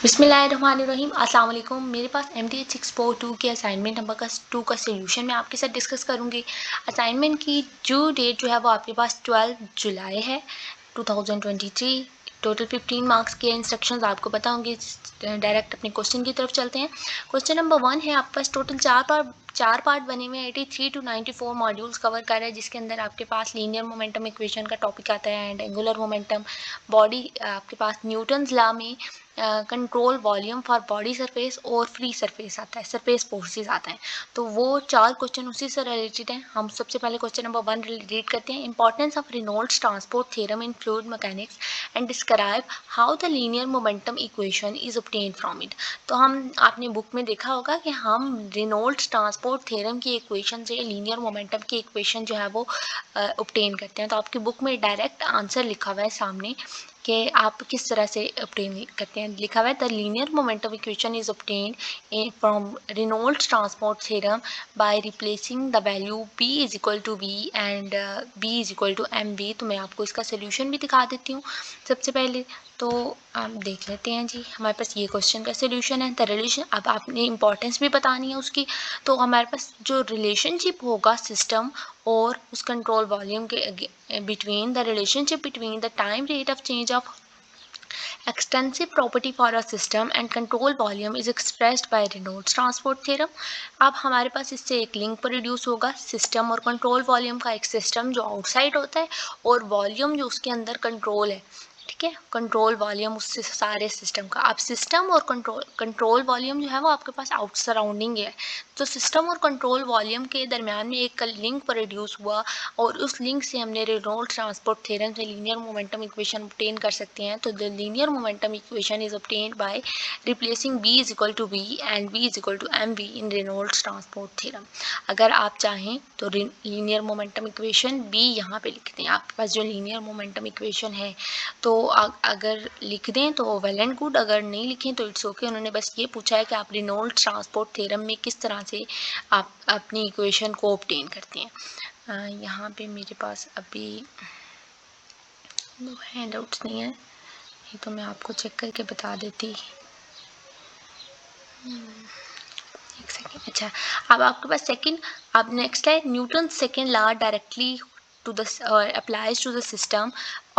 बिस्मिल्लाहिर्रहमानिर्रहीम। अस्सलाम वालेकुम। मेरे पास MDH 642 के असाइनमेंट नंबर 2 का सोल्यूशन मैं आपके साथ डिस्कस करूंगी। असाइनमेंट की ड्यू डेट जो है वो आपके पास 12 जुलाई है 2023। टोटल 15 मार्क्स के इंस्ट्रक्शंस आपको पता होंगे। डायरेक्ट अपने क्वेश्चन की तरफ चलते हैं। क्वेश्चन नंबर 1 है, आपके पास टोटल चार पार्ट बने हुए हैं। 83 टू 94 मॉड्यूल्स कवर कर रहा है, जिसके अंदर आपके पास लीनियर मोमेंटम इक्वेशन का टॉपिक आता है एंड एंगुलर मोमेंटम, बॉडी आपके पास न्यूटन्स लॉ में control volume for body surface और फ्री सरफेस आता है, सरफेस फोर्सेस आता है। तो वो 4 क्वेश्चन उसी से रिलेटेड हैं। हम सबसे पहले क्वेश्चन नंबर 1 रीड करते हैं। Importance of Reynolds transport theorem in fluid mechanics and describe how the linear momentum equation is obtained from it. तो हम आपने बुक में देखा होगा कि हम रेनॉल्ड्स ट्रांसपोर्ट थ्योरम की इक्वेशन से लीनियर मोमेंटम की इक्वेशन जो है वो ऑब्टेन करते हैं। तो आपकी बुक में डायरेक्ट आंसर लिखा हुआ है सामने कि आप किस तरह से ऑब्टेन करते हैं। लिखा हुआ है the linear momentum equation is obtained from Reynolds transport theorem by replacing the value p is equal to v and b is equal to mv। तो मैं आपको इसका सोल्यूशन भी दिखा देती हूँ सबसे पहले। तो आप देख लेते हैं जी, हमारे पास ये क्वेश्चन का सोल्यूशन है। द रिलेशन, अब आपने इंपॉर्टेंस भी बतानी है उसकी। तो हमारे पास जो रिलेशनशिप होगा सिस्टम और उस कंट्रोल वॉल्यूम के between, the relationship between the time rate of change of extensive property for a system and control volume is expressed by Reynolds transport theorem। अब हमारे पास इससे एक लिंक प्रोड्यूस होगा सिस्टम और कंट्रोल वॉल्यूम का। एक system जो आउटसाइड होता है और वॉल्यूम जो उसके अंदर कंट्रोल है, ठीक है, कंट्रोल वॉल्यूम उससे सारे सिस्टम का। अब सिस्टम और कंट्रोल वॉल्यूम जो है वो आपके पास आउट सराउंडिंग है। तो सिस्टम और कंट्रोल वॉल्यूम के दरमियान में एक लिंक प्रोड्यूस हुआ और उस लिंक से हमने रेनॉल्ड्स ट्रांसपोर्ट थ्योरम से लीनियर मोमेंटम इक्वेशन ऑब्टेन कर सकते हैं। तो the linear momentum equation is obtained by replacing b is equal to v and v is equal to mv in Reynolds transport theorem. अगर आप चाहें तो लीनियर मोमेंटम इक्वेशन b यहाँ पे लिख दें। आपके पास जो लीनियर मोमेंटम इक्वेशन है तो अगर लिख दें तो वेल एंड गुड, अगर नहीं लिखें तो इट्स ओके। उन्होंने बस ये पूछा है कि आप रेनॉल्ड्स ट्रांसपोर्ट थ्योरम में किस तरह से आप अपनी इक्वेशन को ऑब्टेन करते हैं। यहाँ पे मेरे पास अभी दो हैंड आउट्स नहीं है, ये तो मैं आपको चेक करके बता देती। एक सेकेंड। अच्छा, अब आपके पास सेकंड, अब नेक्स्ट है Newton second law directly to the applies to the system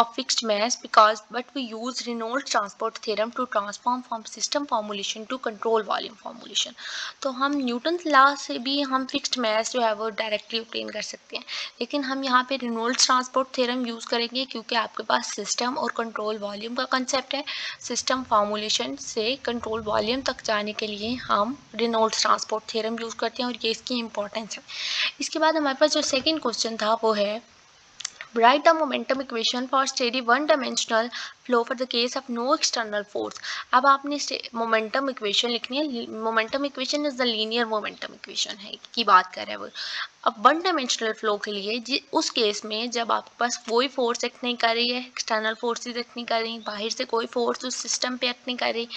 of fixed mass because but we use Reynolds transport theorem to transform from system formulation to control volume formulation। तो हम Newton law से भी हम fixed mass जो है वो directly obtain कर सकते हैं, लेकिन हम यहाँ पे रेनॉल्ड्स ट्रांसपोर्ट थ्योरम यूज़ करेंगे क्योंकि आपके पास सिस्टम और कंट्रोल वॉल्यूम का कंसेप्ट है। सिस्टम फॉर्मूलेशन से कंट्रोल वॉल्यूम तक जाने के लिए हम रेनॉल्ड्स ट्रांसपोर्ट थ्योरम यूज़ करते हैं और ये इसकी इंपॉर्टेंस है। इसके बाद हमारे पास जो सेकंड क्वेश्चन था वो है write the momentum equation for steady one dimensional flow for the case of no external force। अब आपने मोमेंटम इक्वेशन लिखनी है। Momentum equation is the linear momentum equation है की बात कर रहे हैं वो। अब वन डायमेंशनल फ्लो के लिए उस केस में जब आपके पास कोई फोर्स एक्ट नहीं कर रही है, एक्सटर्नल फोर्सेस एक्ट नहीं कर रही, बाहर से कोई फोर्स उस सिस्टम पे एक्ट नहीं कर रही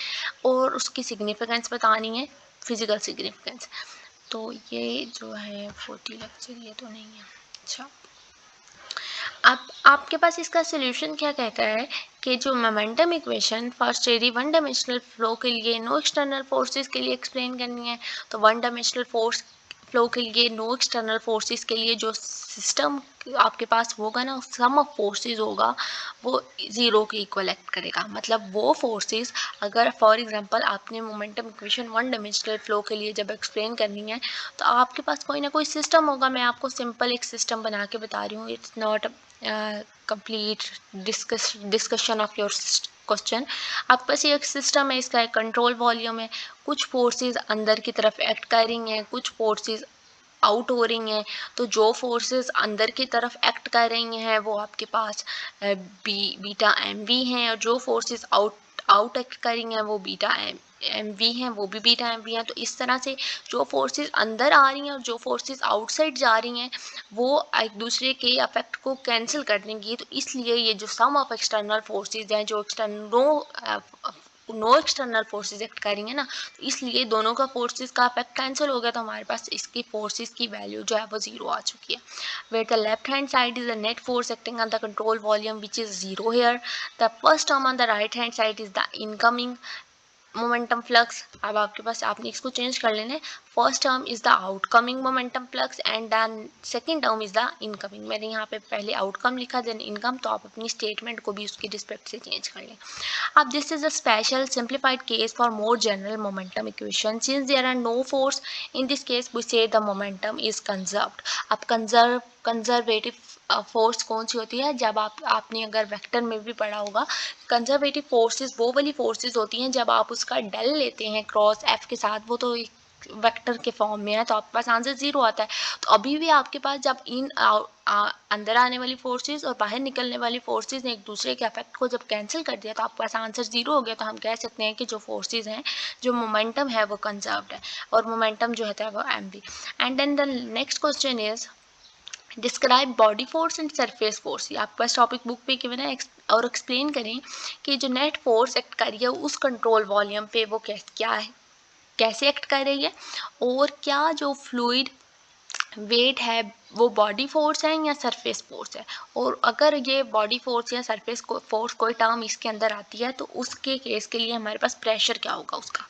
और उसकी सिग्निफिकेंस बतानी है, फिजिकल सिग्निफिकेंस। तो ये जो है 40 लेक्चर ये तो नहीं है। अच्छा, अब आपके पास इसका सोल्यूशन क्या कहता है कि जो momentum equation for steady one dimensional flow के लिए नो एक्सटर्नल फोर्सेस के लिए एक्सप्लेन करनी है। तो वन डायमेंशनल फोर्स फ्लो के लिए नो एक्सटर्नल फोर्सेस के लिए जो सिस्टम आपके पास होगा ना, सम ऑफ फोर्सेस होगा वो ज़ीरो के इक्वल एक्ट करेगा। मतलब वो फोर्सेस, अगर फॉर एग्जांपल आपने momentum equation one dimensional flow के लिए जब एक्सप्लेन करनी है तो आपके पास कोई ना कोई सिस्टम होगा। मैं आपको सिंपल एक सिस्टम बना के बता रही हूँ, it's not complete discussion of your question. आपके पास ये एक सिस्टम है, इसका एक कंट्रोल वॉल्यूम है, कुछ फोर्सेस अंदर की तरफ एक्ट कर रही हैं, कुछ फोर्सेस आउट हो रही हैं। तो जो फोर्सेस अंदर की तरफ एक्ट कर रही हैं वो आपके पास बीटा एम वी हैं, और जो फोर्सेस आउट एक्ट कर रही हैं वो बीटा एम वी हैं, वो भी बीटा एम वी हैं। तो इस तरह से जो फोर्सेस अंदर आ रही हैं और जो फोर्सेस आउटसाइड जा रही हैं वो एक दूसरे के अफेक्ट को कैंसिल कर देंगी। तो इसलिए ये जो सम ऑफ एक्सटर्नल फोर्सेस हैं, जो नो एक्सटर्नल फोर्सेस एक्ट कर रही है ना, तो इसलिए दोनों का फोर्सेस का अफेक्ट कैंसिल हो गया। तो हमारे पास इसकी फोर्सेस की वैल्यू जो है वो ज़ीरो आ चुकी है। Where the left hand side is the net force acting on the control volume which is zero here. The first term on the right hand side is the incoming momentum flux, अब आपके पास आपने इसको change कर लेना है। First term is the outcoming momentum flux and the second term is the incoming. मैंने यहाँ पे पहले आउटकम लिखा देन इनकम, तो आप अपनी स्टेटमेंट को भी उसकी रिस्पेक्ट से चेंज कर लें। अब this is a special simplified case for more general momentum equation since there are no force in this case we say the momentum is conserved. अब कंजर्वेटिव फोर्स कौन सी होती है, जब आपने अगर वेक्टर में भी पढ़ा होगा, कंजर्वेटिव फोर्सेस वो वाली फोर्सेस होती हैं जब आप उसका डेल लेते हैं क्रॉस एफ के साथ, वो तो वेक्टर के फॉर्म में है, तो आपके पास आंसर जीरो आता है। तो अभी भी आपके पास जब अंदर आने वाली फोर्सेस और बाहर निकलने वाली फोर्सेस ने एक दूसरे के इफेक्ट को जब कैंसिल कर दिया तो आपके पास आंसर जीरो हो गया। तो हम कह सकते हैं कि जो फोर्सेस हैं, जो मोमेंटम है वो कंजर्व्ड है, और मोमेंटम जो है वो M B. And then the next question is describe body force and surface force. ये आपके पास टॉपिक बुक पे गिवन है, और एक्सप्लेन करें कि जो नेट फोर्स एक्ट कर रही है उस कंट्रोल वॉल्यूम पे वो क्या है, कैसे एक्ट कर रही है, और क्या जो फ्लूइड वेट है वो बॉडी फोर्स है या सरफेस फोर्स है, और अगर ये बॉडी फोर्स या सरफेस फोर्स कोई टर्म इसके अंदर आती है तो उसके केस के लिए हमारे पास प्रेशर क्या होगा उसका।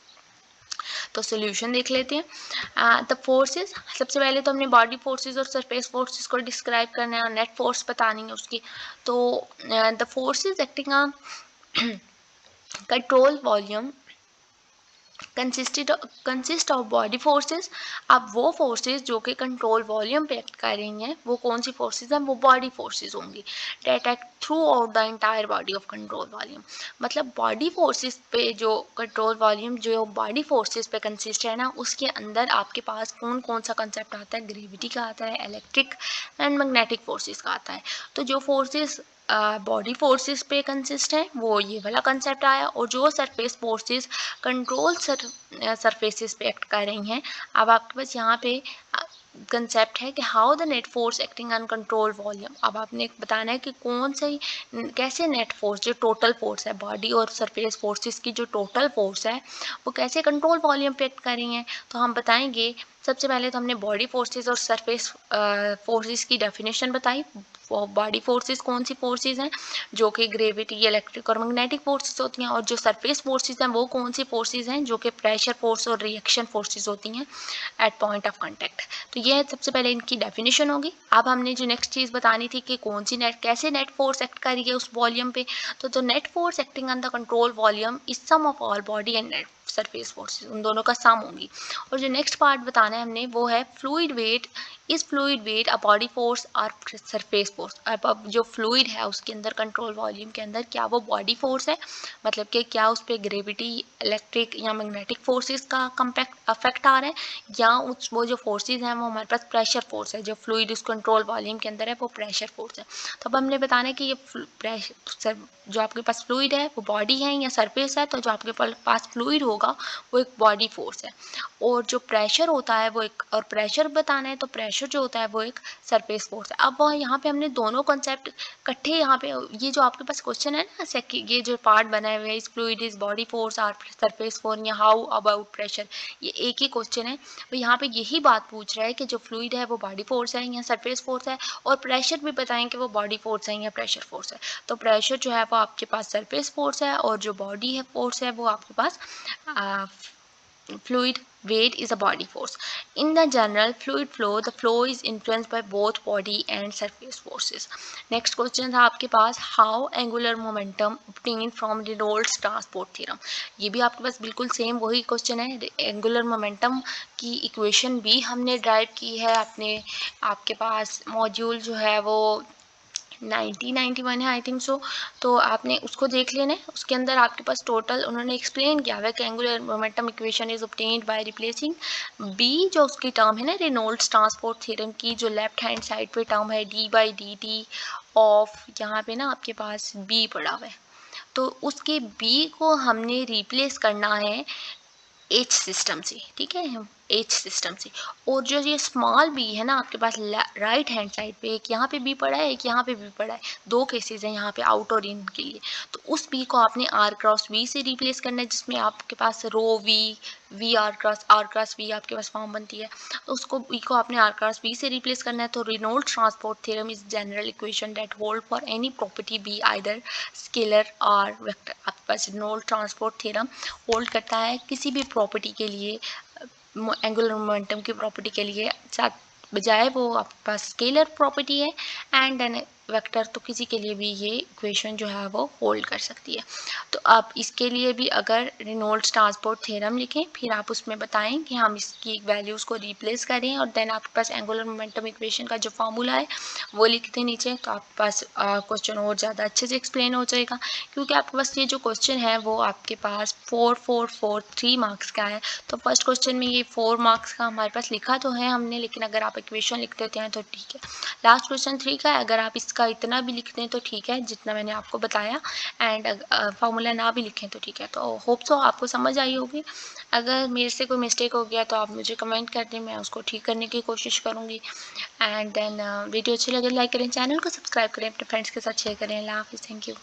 तो सोल्यूशन देख लेते हैं। द फोर्सेस, सबसे पहले तो हमने बॉडी फोर्सेस और सरफेस फोर्सेस को डिस्क्राइब करना है और नेट फोर्स बतानी है उसकी। तो the forces acting on control volume consist of body forces. अब वो फोर्सेस जो कि कंट्रोल वॉल्यूम पे एक्ट कर रही हैं वो कौन सी फोर्सेस हैं, वो बॉडी फोर्सेस होंगी that act throughout the entire body of control volume. मतलब बॉडी फोर्सेस पे जो कंट्रोल वॉल्यूम जो बॉडी फोर्सेस पे कंसिस्ट है ना, उसके अंदर आपके पास कौन कौन सा कंसेप्ट आता है, ग्रेविटी का आता है, इलेक्ट्रिक एंड मैग्नेटिक फोर्सेस का आता है। तो जो फोर्सेस बॉडी फोर्सेस पे कंसिस्ट है वो ये वाला कंसेप्ट आया, और जो सरफेस फोर्सेस कंट्रोल सरफेसेस पे एक्ट कर रही हैं, अब आपके पास यहाँ पे कंसेप्ट है कि how the net force acting on control volume. अब आपने बताना है कि कौन से कैसे नेट फोर्स जो टोटल फोर्स है बॉडी और सरफेस फोर्सेस की जो टोटल फोर्स है वो कैसे कंट्रोल वॉल्यूम पे एक्ट कर रही हैं। तो हम बताएंगे, सबसे पहले तो हमने बॉडी फोर्सेस और सरफेस फोर्सेस की डेफिनेशन बताई। बॉडी फोर्सेस कौन सी फोर्सेस हैं, जो कि ग्रेविटी, इलेक्ट्रिक और मैग्नेटिक फोर्सेस होती हैं, और जो सरफेस फोर्सेस हैं वो कौन सी फोर्सेस हैं, जो कि प्रेशर फोर्स और रिएक्शन फोर्सेस होती हैं एट पॉइंट ऑफ कांटेक्ट। तो ये सबसे पहले इनकी डेफिनेशन होगी। अब हमने जो नेक्स्ट चीज़ बतानी थी कि कौन सी नेट कैसे नेट फोर्स एक्ट कर रही है उस वॉल्यूम पे। तो net force acting on the control volume is sum of all body and net surface forces, उन दोनों का सम होंगी। और जो नेक्स्ट पार्ट बताना है हमने वो है fluid weight, is fluid weight a body force और सरफेस फोर्स। अब जो फ्लूइड है उसके अंदर कंट्रोल वॉल्यूम के अंदर क्या वो बॉडी फोर्स है, मतलब कि क्या उस पर ग्रेविटी, इलेक्ट्रिक या मैग्नेटिक फोर्सेस का कंपैक्ट अफेक्ट आ रहा है, या उस वो जो फोर्सेस हैं वो हमारे पास प्रेशर फोर्स है, जो फ्लूइड उस कंट्रोल वॉल्यूम के अंदर है वो प्रेशर फोर्स है। तो अब हमने बताना है कि ये प्रेशर जो आपके पास फ्लूइड है वो बॉडी है या सरफेस है। तो जो आपके पास फ्लूइड होगा वो एक बॉडी फोर्स है, और जो प्रेशर होता है वो एक, और प्रेशर बताना है तो प्रेशर जो होता है वो एक सरफेस फोर्स है। अब यहाँ पे हमने दोनों कॉन्सेप्ट इकट्ठे, यहाँ पे ये जो आपके पास क्वेश्चन है ना, ये जो पार्ट बनाए हुए इस फ्लूइड इज बॉडी फोर्स और सरफेस फोर्स या हाउ अबाउट प्रेशर, ये एक ही क्वेश्चन है। तो यहाँ पे यही बात पूछ रहा है कि जो फ्लूइड है वो बॉडी फोर्स है या सरफेस फोर्स है, और प्रेशर भी बताएं कि वो बॉडी फोर्स है या प्रेशर फोर्स है। तो प्रेशर जो है वो आपके पास सरफेस फोर्स है, और जो बॉडी है फोर्स है वो आपके पास fluid weight is a body force. In the general fluid flow, the flow is influenced by both body and surface forces. Next question था आपके पास, how angular momentum obtained from Reynolds transport theorem. ये भी आपके पास बिल्कुल same वही question है। Angular momentum की equation भी हमने ड्राइव की है अपने, आपके पास मॉड्यूल जो है वो 1991 है आई थिंक सो। तो आपने उसको देख लेना है, उसके अंदर आपके पास टोटल उन्होंने एक्सप्लेन किया हुआ है कि angular momentum equation is obtained by replacing B, जो उसकी टर्म है ना रेनॉल्ड्स ट्रांसपोर्ट थ्योरम की, जो लेफ्ट हैंड साइड पे टर्म है D by D T of, यहाँ पे ना आपके पास बी पड़ा हुआ है, तो उसके बी को हमने रिप्लेस करना है एच सिस्टम से, ठीक है। एच सिस्टम से। और जो ये स्मॉल बी है ना आपके पास राइट हैंड साइड पे, एक यहाँ पे बी पड़ा है, एक यहाँ पे बी पड़ा है, दो केसेस हैं यहाँ पे आउट और इन के लिए। तो उस बी को आपने आर क्रॉस वी से रिप्लेस करना है, जिसमें आपके पास row V, V R cross V आपके पास फॉर्म बनती है। तो उसको बी को आपने आर क्रॉस वी से रिप्लेस करना है। तो Reynolds transport theorem is general equation that hold for any property be either scalar और वेक्टर। आपके पास रेनॉल्ड्स ट्रांसपोर्ट थ्योरम होल्ड करता है किसी भी प्रॉपर्टी के लिए, एंगुलर मोमेंटम की प्रॉपर्टी के लिए, साथ बजाय वो आपके पास स्केलर प्रॉपर्टी है एंड एन वेक्टर, तो किसी के लिए भी ये इक्वेशन जो है वो होल्ड कर सकती है। तो आप इसके लिए भी अगर रेनॉल्ड्स ट्रांसपोर्ट थ्योरम लिखें, फिर आप उसमें बताएं कि हम इसकी वैल्यूज़ को रिप्लेस करें, और देन आपके पास एंगुलर मोमेंटम इक्वेशन का जो फॉर्मूला है वो लिख दें नीचे, तो आपके पास क्वेश्चन और ज़्यादा अच्छे से एक्सप्लेन हो जाएगा। क्योंकि आपके पास ये जो क्वेश्चन है वो आपके पास 3 मार्क्स का है। तो फर्स्ट क्वेश्चन में ये 4 मार्क्स का हमारे पास लिखा तो है हमने, लेकिन अगर आप इक्वेशन लिख देते हैं तो ठीक है। लास्ट क्वेश्चन 3 का है, अगर आप इसका इतना भी लिख दें तो ठीक है जितना मैंने आपको बताया, एंड फार्मूला ना भी लिखें तो ठीक है। तो होप सो आपको समझ आई होगी। अगर मेरे से कोई मिस्टेक हो गया तो आप मुझे कमेंट कर दें, मैं उसको ठीक करने की कोशिश करूँगी। एंड देन वीडियो अच्छी लगे लाइक करें, चैनल को सब्सक्राइब करें, अपने फ्रेंड्स के साथ शेयर करें। अल्लाह हाफिज़, थैंक यू।